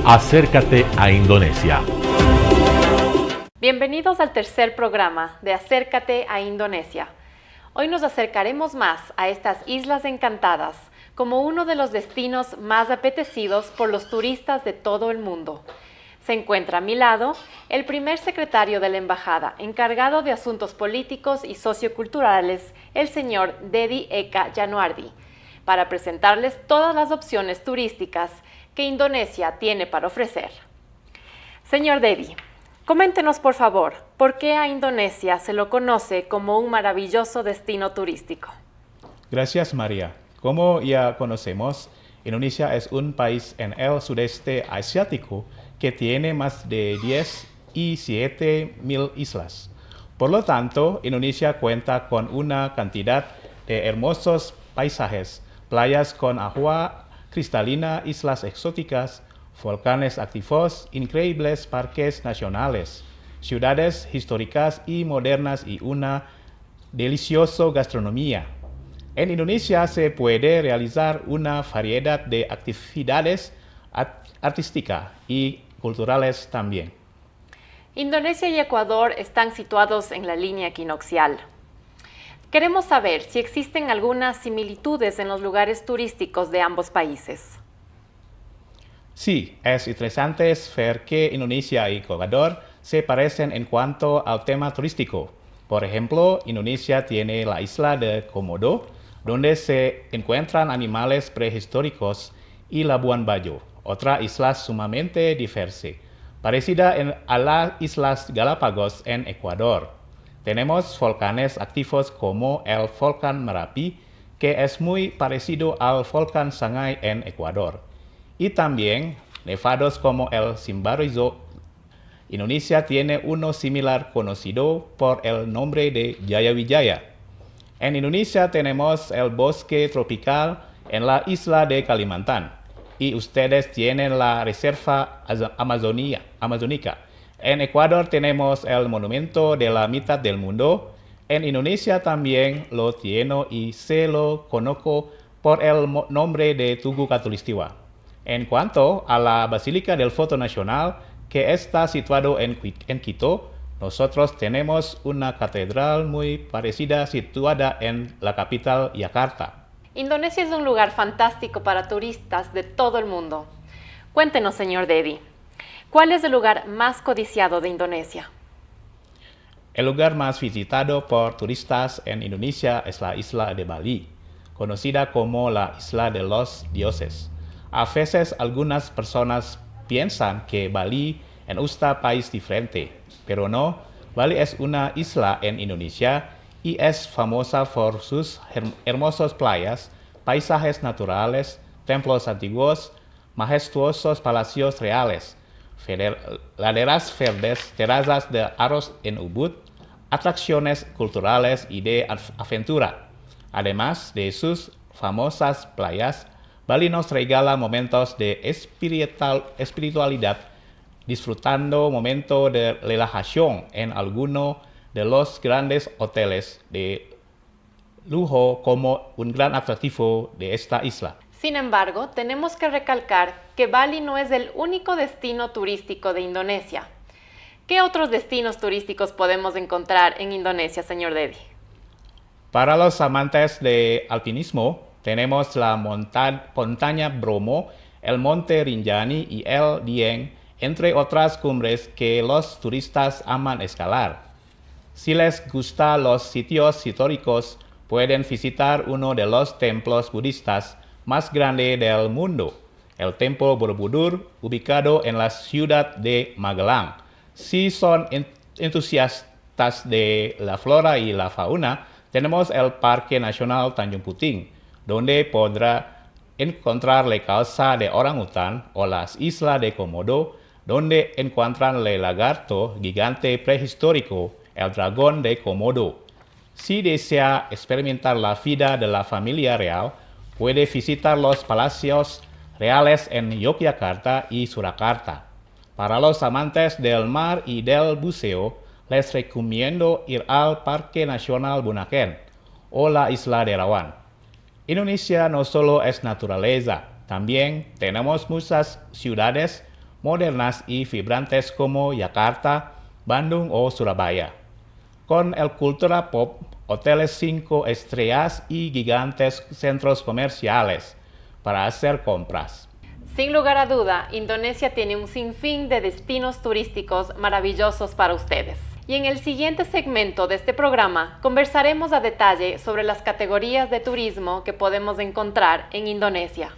Acércate a Indonesia. Bienvenidos al tercer programa de Acércate a Indonesia. Hoy nos acercaremos más a estas islas encantadas como uno de los destinos más apetecidos por los turistas de todo el mundo. Se encuentra a mi lado el primer secretario de la Embajada, encargado de asuntos políticos y socioculturales, el señor Dedi Eka Januardi, para presentarles todas las opciones turísticas que Indonesia tiene para ofrecer. Señor Dedi, coméntenos por favor, ¿por qué a Indonesia se lo conoce como un maravilloso destino turístico? Gracias, María. Como ya conocemos, Indonesia es un país en el sudeste asiático que tiene más de 17.000 islas. Por lo tanto, Indonesia cuenta con una cantidad de hermosos paisajes, playas con agua cristalina, islas exóticas, volcanes activos, increíbles parques nacionales, ciudades históricas y modernas y una deliciosa gastronomía. En Indonesia se puede realizar una variedad de actividades artísticas y culturales también. Indonesia y Ecuador están situados en la línea equinoccial. Queremos saber si existen algunas similitudes en los lugares turísticos de ambos países. Sí, es interesante ver que Indonesia y Ecuador se parecen en cuanto al tema turístico. Por ejemplo, Indonesia tiene la isla de Komodo, donde se encuentran animales prehistóricos, y Labuan Bajo, otra isla sumamente diversa, parecida a las Islas Galápagos en Ecuador. Tenemos volcanes activos como el volcán Merapi, que es muy parecido al volcán Sangay en Ecuador, y también nevados como el Chimborazo. Indonesia tiene uno similar conocido por el nombre de Jayawijaya. En Indonesia tenemos el bosque tropical en la isla de Kalimantan, y ustedes tienen la reserva amazónica. En Ecuador tenemos el monumento de la mitad del mundo. En Indonesia también lo tiene y se lo conoce por el nombre de Tugu Katulistiwa. En cuanto a la Basílica del Voto Nacional, que está situado en Quito, nosotros tenemos una catedral muy parecida situada en la capital, Yakarta. Indonesia es un lugar fantástico para turistas de todo el mundo. Cuéntenos, señor Dedi, ¿cuál es el lugar más codiciado de Indonesia? El lugar más visitado por turistas en Indonesia es la isla de Bali, conocida como la Isla de los Dioses. A veces algunas personas piensan que Bali es un país diferente, pero no. Bali es una isla en Indonesia y es famosa por sus hermosas playas, paisajes naturales, templos antiguos, majestuosos palacios reales, laderas verdes, terrazas de arroz en Ubud, atracciones culturales y de aventura. Además de sus famosas playas, Bali nos regala momentos de espiritualidad, disfrutando momentos de relajación en alguno de los grandes hoteles de lujo como un gran atractivo de esta isla. Sin embargo, tenemos que recalcar que Bali no es el único destino turístico de Indonesia. ¿Qué otros destinos turísticos podemos encontrar en Indonesia, señor Dedi? Para los amantes de alpinismo, tenemos la montaña Bromo, el monte Rinjani y el Dieng, entre otras cumbres que los turistas aman escalar. Si les gustan los sitios históricos, pueden visitar uno de los templos budistas más grandes del mundo, el Templo Borobudur, ubicado en la ciudad de Magelang. Si son entusiastas de la flora y la fauna, tenemos el Parque Nacional Tanjung Puting, donde podrá encontrar la causa de orangután, o las islas de Komodo, donde encuentran el lagarto gigante prehistórico, el dragón de Komodo. Si desea experimentar la vida de la familia real, puede visitar los palacios reales en Yogyakarta y Surakarta. Para los amantes del mar y del buceo, les recomiendo ir al Parque Nacional Bunaken o la isla de Rawan. Indonesia no solo es naturaleza, también tenemos muchas ciudades modernas y vibrantes como Yakarta, Bandung o Surabaya, con el cultura pop, hoteles 5 estrellas y gigantes centros comerciales para hacer compras. Sin lugar a duda, Indonesia tiene un sinfín de destinos turísticos maravillosos para ustedes. Y en el siguiente segmento de este programa conversaremos a detalle sobre las categorías de turismo que podemos encontrar en Indonesia.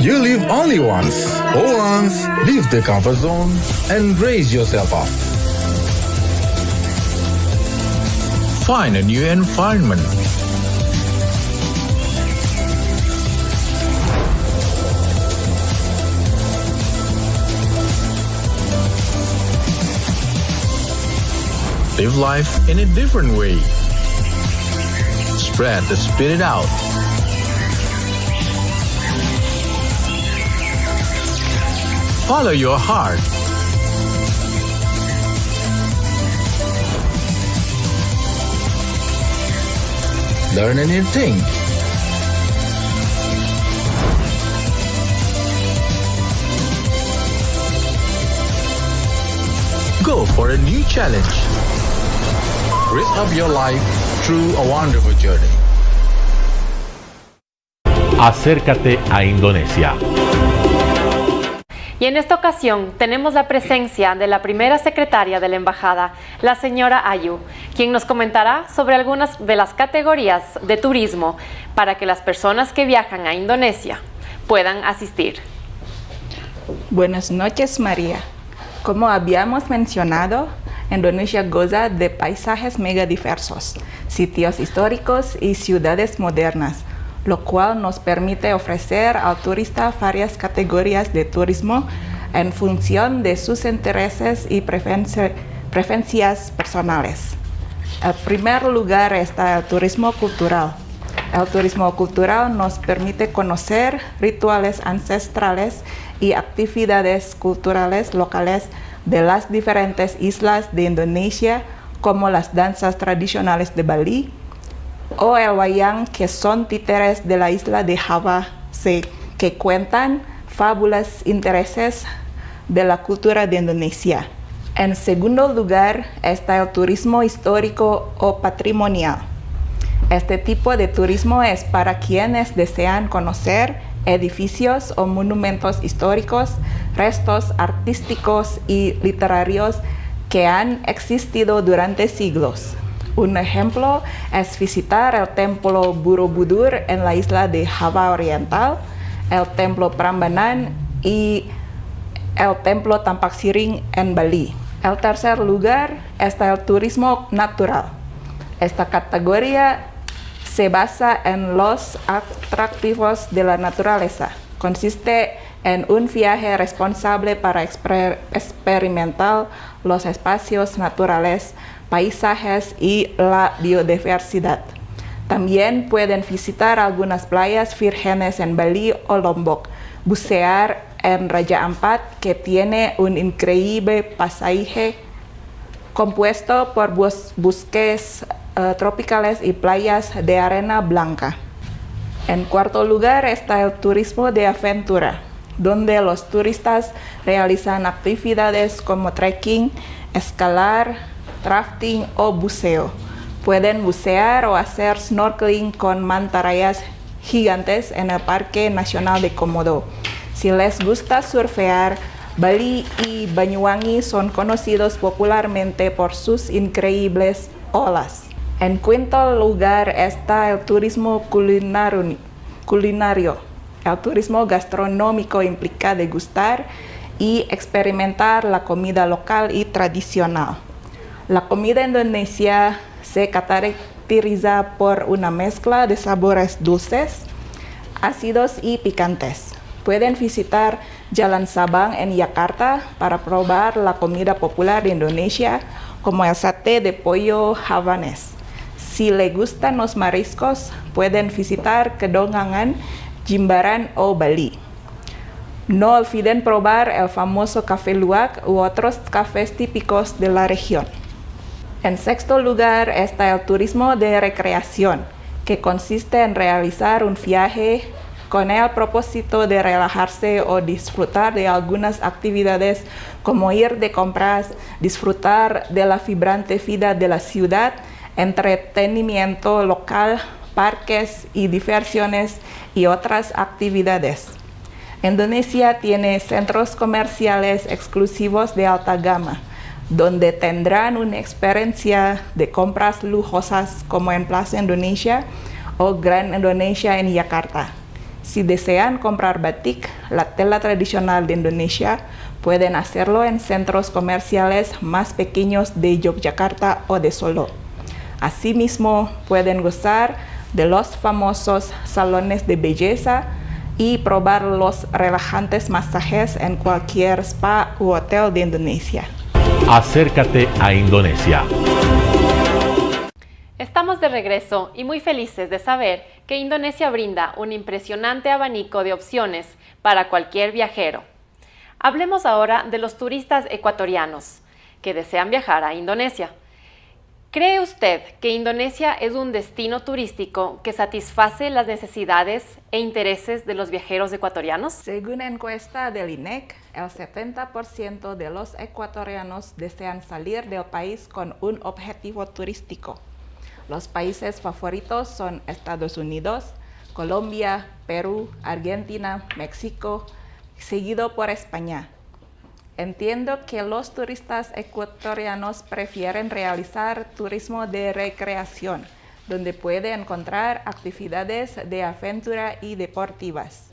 You live only once. For once, leave the comfort zone and raise yourself up. Find a new environment. Live life in a different way. Spread the spirit out. Follow your heart. Learn a new thing. Go for a new challenge. Raise up your life through a wonderful journey. Acércate a Indonesia. Y en esta ocasión tenemos la presencia de la primera secretaria de la embajada, la señora Ayu, quien nos comentará sobre algunas de las categorías de turismo para que las personas que viajan a Indonesia puedan asistir. Buenas noches, María. Como habíamos mencionado, Indonesia goza de paisajes mega diversos, sitios históricos y ciudades modernas, lo cual nos permite ofrecer al turista varias categorías de turismo en función de sus intereses y preferencias personales. En primer lugar está el turismo cultural. El turismo cultural nos permite conocer rituales ancestrales y actividades culturales locales de las diferentes islas de Indonesia, como las danzas tradicionales de Bali, o el wayang, que son títeres de la isla de Java, que cuentan fábulas intereses de la cultura de Indonesia. En segundo lugar está el turismo histórico o patrimonial. Este tipo de turismo es para quienes desean conocer edificios o monumentos históricos, restos artísticos y literarios que han existido durante siglos. Un ejemplo es visitar el templo Borobudur en la isla de Java Oriental, el templo Prambanan y el templo Tampak Siring en Bali. En tercer lugar está el turismo natural. Esta categoría se basa en los atractivos de la naturaleza. Consiste en un viaje responsable para experimentar los espacios naturales, paisajes y la biodiversidad. También pueden visitar algunas playas vírgenes en Bali o Lombok, bucear en Raja Ampat, que tiene un increíble paisaje compuesto por bosques tropicales y playas de arena blanca. En cuarto lugar está el turismo de aventura, donde los turistas realizan actividades como trekking, escalar, rafting o buceo. Pueden bucear o hacer snorkeling con mantarrayas gigantes en el Parque Nacional de Komodo. Si les gusta surfear, Bali y Banyuwangi son conocidos popularmente por sus increíbles olas. En quinto lugar está el turismo culinario. El turismo gastronómico implica degustar y experimentar la comida local y tradicional. La comida indonesia se caracteriza por una mezcla de sabores dulces, ácidos y picantes. Pueden visitar Jalan Sabang en Yakarta para probar la comida popular de Indonesia, como el sate de pollo habanés. Si les gustan los mariscos, pueden visitar Kedongangan, Jimbaran o Bali. No olviden probar el famoso café luwak u otros cafés típicos de la región. En sexto lugar está el turismo de recreación, que consiste en realizar un viaje con el propósito de relajarse o disfrutar de algunas actividades como ir de compras, disfrutar de la vibrante vida de la ciudad, entretenimiento local, parques y diversiones y otras actividades. Indonesia tiene centros comerciales exclusivos de alta gama, donde tendrán una experiencia de compras lujosas como en Plaza Indonesia o Grand Indonesia en Yakarta. Si desean comprar batik, la tela tradicional de Indonesia, pueden hacerlo en centros comerciales más pequeños de Yogyakarta o de Solo. Asimismo, pueden gozar de los famosos salones de belleza y probar los relajantes masajes en cualquier spa u hotel de Indonesia. Acércate a Indonesia. Estamos de regreso y muy felices de saber que Indonesia brinda un impresionante abanico de opciones para cualquier viajero. Hablemos ahora de los turistas ecuatorianos que desean viajar a Indonesia. ¿Cree usted que Indonesia es un destino turístico que satisface las necesidades e intereses de los viajeros ecuatorianos? Según encuesta del INEC, el 70% de los ecuatorianos desean salir del país con un objetivo turístico. Los países favoritos son Estados Unidos, Colombia, Perú, Argentina, México, seguido por España. Entiendo que los turistas ecuatorianos prefieren realizar turismo de recreación, donde puede encontrar actividades de aventura y deportivas,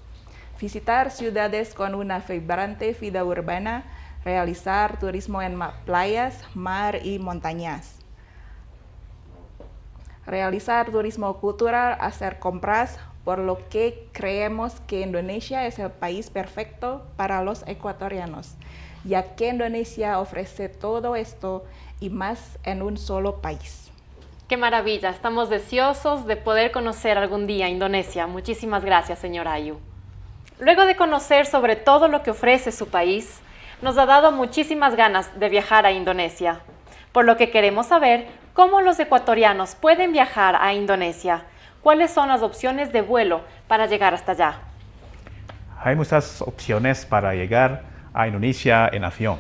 visitar ciudades con una vibrante vida urbana, realizar turismo en playas, mar y montañas, realizar turismo cultural, hacer compras, por lo que creemos que Indonesia es el país perfecto para los ecuatorianos, ya que Indonesia ofrece todo esto y más en un solo país. ¡Qué maravilla! Estamos deseosos de poder conocer algún día Indonesia. Muchísimas gracias, señor Ayu. Luego de conocer sobre todo lo que ofrece su país, nos ha dado muchísimas ganas de viajar a Indonesia, por lo que queremos saber cómo los ecuatorianos pueden viajar a Indonesia. ¿Cuáles son las opciones de vuelo para llegar hasta allá? Hay muchas opciones para llegar a Indonesia en avión.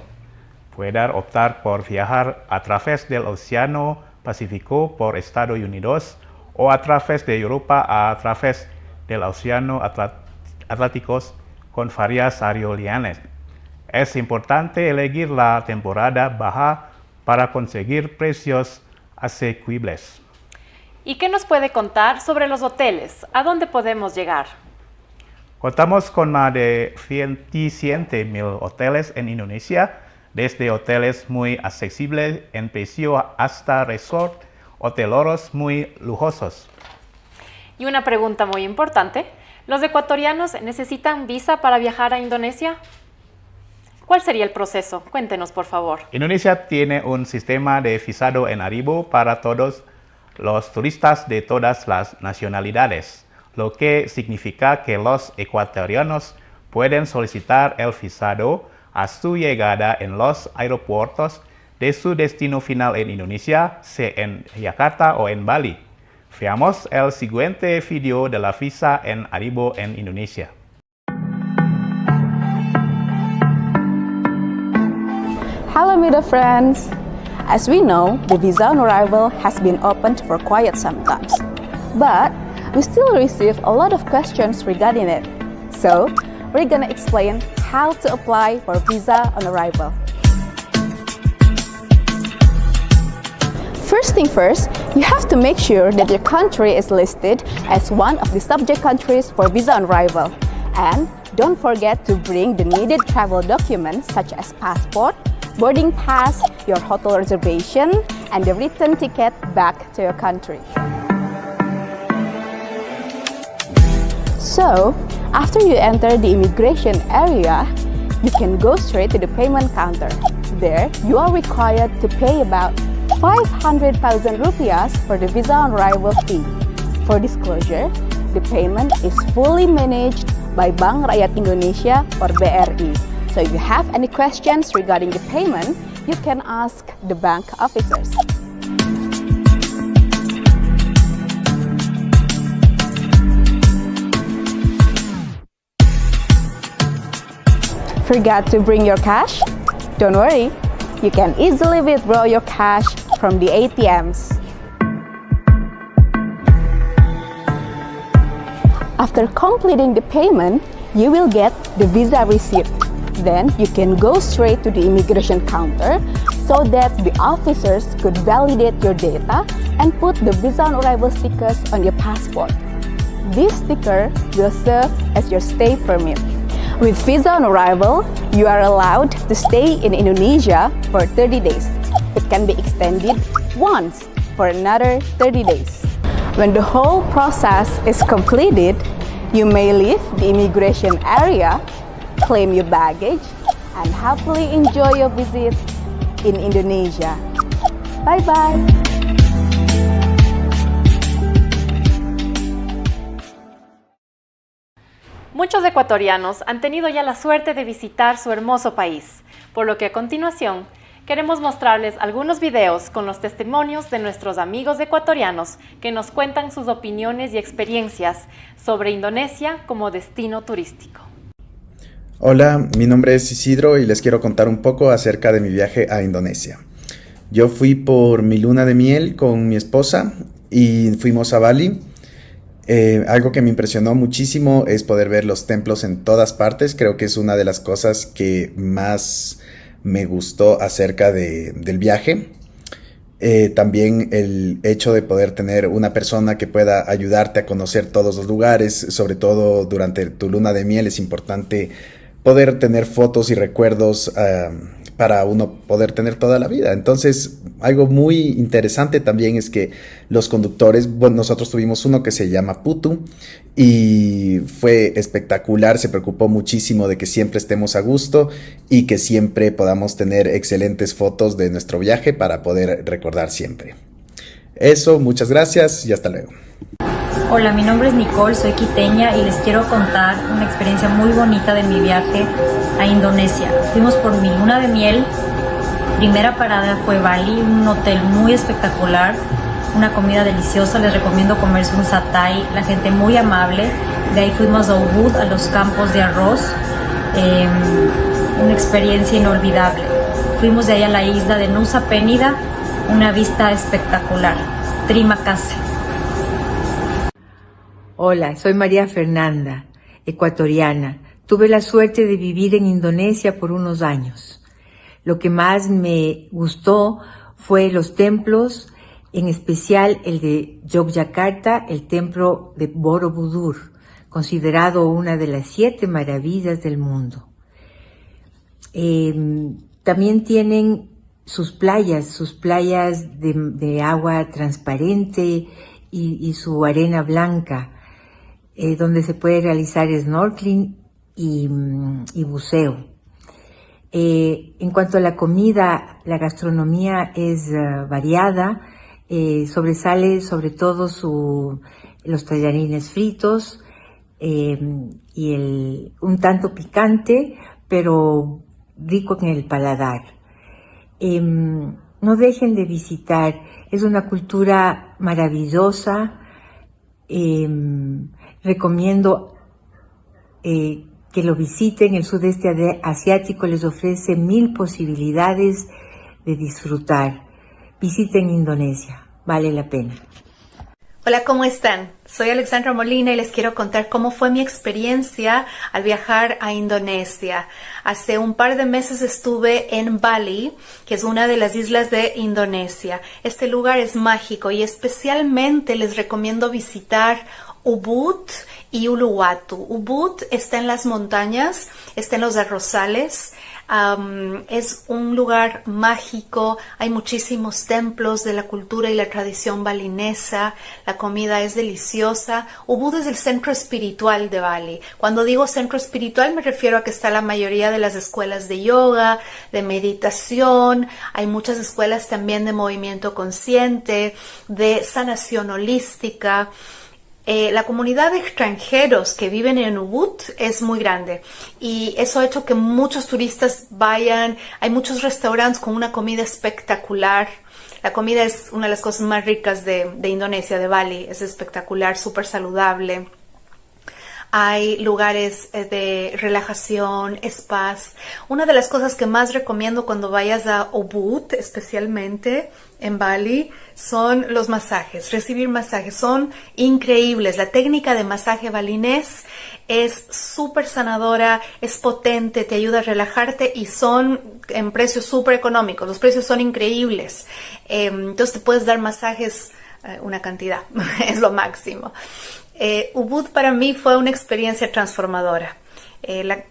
Pueden optar por viajar a través del Océano Pacífico por Estados Unidos o a través de Europa a través del Océano Atlántico con varias aerolíneas. Es importante elegir la temporada baja para conseguir precios asequibles. ¿Y qué nos puede contar sobre los hoteles? ¿A dónde podemos llegar? Contamos con más de 27.000 hoteles en Indonesia, desde hoteles muy accesibles en precio hasta resorts hoteleros muy lujosos. Y una pregunta muy importante, ¿los ecuatorianos necesitan visa para viajar a Indonesia? ¿Cuál sería el proceso? Cuéntenos, por favor. Indonesia tiene un sistema de visado en arribo para todos los turistas de todas las nacionalidades, lo que significa que los ecuatorianos pueden solicitar el visado a su llegada en los aeropuertos de su destino final en Indonesia, sea en Yakarta o en Bali. Veamos el siguiente video de la visa en arribo en Indonesia. Hello, media friends! As we know, the visa on arrival has been opened for quite some time, but we still receive a lot of questions regarding it. So, we're gonna explain how to apply for visa on arrival. First thing first, you have to make sure that your country is listed as one of the subject countries for visa on arrival. And don't forget to bring the needed travel documents such as passport, boarding pass, your hotel reservation, and the return ticket back to your country. So, after you enter the immigration area, you can go straight to the payment counter. There, you are required to pay about 500,000 rupiahs for the visa on arrival fee. For disclosure, the payment is fully managed by Bank Rakyat Indonesia or BRI. So if you have any questions regarding the payment, you can ask the bank officers. Forgot to bring your cash? Don't worry, you can easily withdraw your cash from the ATMs. After completing the payment, you will get the visa receipt. Then you can go straight to the immigration counter so that the officers could validate your data and put the visa on arrival stickers on your passport. This sticker will serve as your stay permit. With visa on arrival, you are allowed to stay in Indonesia for 30 days. It can be extended once for another 30 days. When the whole process is completed, you may leave the immigration area, claim your baggage, and happily enjoy your visit in Indonesia. Bye-bye! Muchos ecuatorianos han tenido ya la suerte de visitar su hermoso país, por lo que a continuación queremos mostrarles algunos videos con los testimonios de nuestros amigos ecuatorianos que nos cuentan sus opiniones y experiencias sobre Indonesia como destino turístico. Hola, mi nombre es Isidro y les quiero contar un poco acerca de mi viaje a Indonesia. Yo fui por mi luna de miel con mi esposa y fuimos a Bali. Algo que me impresionó muchísimo es poder ver los templos en todas partes. Creo que es una de las cosas que más me gustó acerca del viaje. También el hecho de poder tener una persona que pueda ayudarte a conocer todos los lugares, sobre todo durante tu luna de miel, es importante poder tener fotos y recuerdos para uno poder tener toda la vida. Entonces, algo muy interesante también es que los conductores, bueno, nosotros tuvimos uno que se llama Putu y fue espectacular, se preocupó muchísimo de que siempre estemos a gusto y que siempre podamos tener excelentes fotos de nuestro viaje para poder recordar siempre. Eso, muchas gracias y hasta luego. Hola, mi nombre es Nicole, soy quiteña y les quiero contar una experiencia muy bonita de mi viaje a Indonesia. Fuimos por mi luna de miel, primera parada fue Bali, un hotel muy espectacular, una comida deliciosa, les recomiendo comerse un satay, la gente muy amable. De ahí fuimos a Ubud, a los campos de arroz, una experiencia inolvidable. Fuimos de ahí a la isla de Nusa Penida, una vista espectacular, Terima kasih. Hola, soy María Fernanda, ecuatoriana. Tuve la suerte de vivir en Indonesia por unos años. Lo que más me gustó fue los templos, en especial el de Yogyakarta, el templo de Borobudur, considerado una de las 7 maravillas del mundo. También tienen sus playas de agua transparente y su arena blanca, donde se puede realizar snorkeling y buceo. En cuanto a la comida, la gastronomía es variada, sobresale sobre todo los tallarines fritos y un tanto picante, pero rico en el paladar. No dejen de visitar, es una cultura maravillosa. Recomiendo que lo visiten. El sudeste asiático les ofrece 1000 posibilidades de disfrutar. Visiten Indonesia, vale la pena. Hola, ¿cómo están? Soy Alexandra Molina y les quiero contar cómo fue mi experiencia al viajar a Indonesia. Hace un par de meses estuve en Bali, que es una de las islas de Indonesia. Este lugar es mágico y especialmente les recomiendo visitar Ubud y Uluwatu. Ubud está en las montañas, está en los arrozales. Es un lugar mágico, hay muchísimos templos de la cultura y la tradición balinesa, la comida es deliciosa. Ubud es el centro espiritual de Bali. Cuando digo centro espiritual me refiero a que está la mayoría de las escuelas de yoga, de meditación, hay muchas escuelas también de movimiento consciente, de sanación holística. La comunidad de extranjeros que viven en Ubud es muy grande y eso ha hecho que muchos turistas vayan. Hay muchos restaurantes con una comida espectacular. La comida es una de las cosas más ricas de Indonesia, de Bali. Es espectacular, súper saludable. hay lugares de relajación, spas. Una de las cosas que más recomiendo cuando vayas a Ubud, especialmente en Bali, son los masajes, recibir masajes, son increíbles. La técnica de masaje balinés es súper sanadora, es potente, te ayuda a relajarte y son en precios súper económicos, los precios son increíbles. Entonces te puedes dar masajes, una cantidad, es lo máximo. Ubud para mí fue una experiencia transformadora. La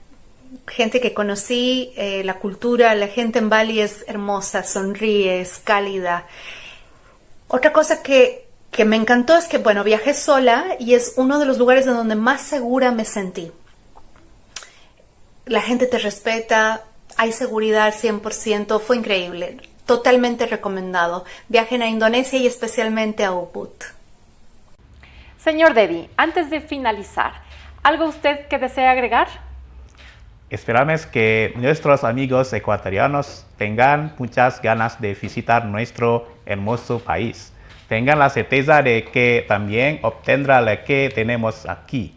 gente que conocí, la cultura, la gente en Bali es hermosa, sonríe, es cálida. Otra cosa que me encantó es que, bueno, viajé sola y es uno de los lugares en donde más segura me sentí. La gente te respeta, hay seguridad 100%, fue increíble. Totalmente recomendado. Viajen a Indonesia y especialmente a Ubud. Señor Dedi, antes de finalizar, ¿algo usted que desea agregar? Esperamos que nuestros amigos ecuatorianos tengan muchas ganas de visitar nuestro hermoso país. Tengan la certeza de que también obtendrá lo que tenemos aquí,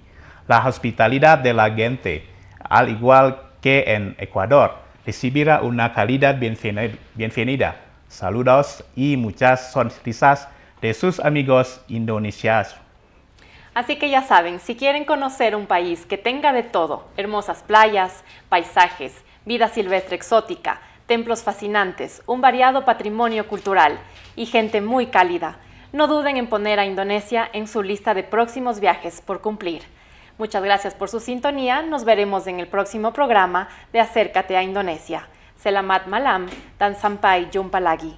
la hospitalidad de la gente, al igual que en Ecuador, recibirá una calidad bienvenida, saludos y muchas sonrisas de sus amigos indonesianos. Así que ya saben, si quieren conocer un país que tenga de todo, hermosas playas, paisajes, vida silvestre exótica, templos fascinantes, un variado patrimonio cultural y gente muy cálida, no duden en poner a Indonesia en su lista de próximos viajes por cumplir. Muchas gracias por su sintonía, nos veremos en el próximo programa de Acércate a Indonesia. Selamat malam dan sampai jumpa lagi.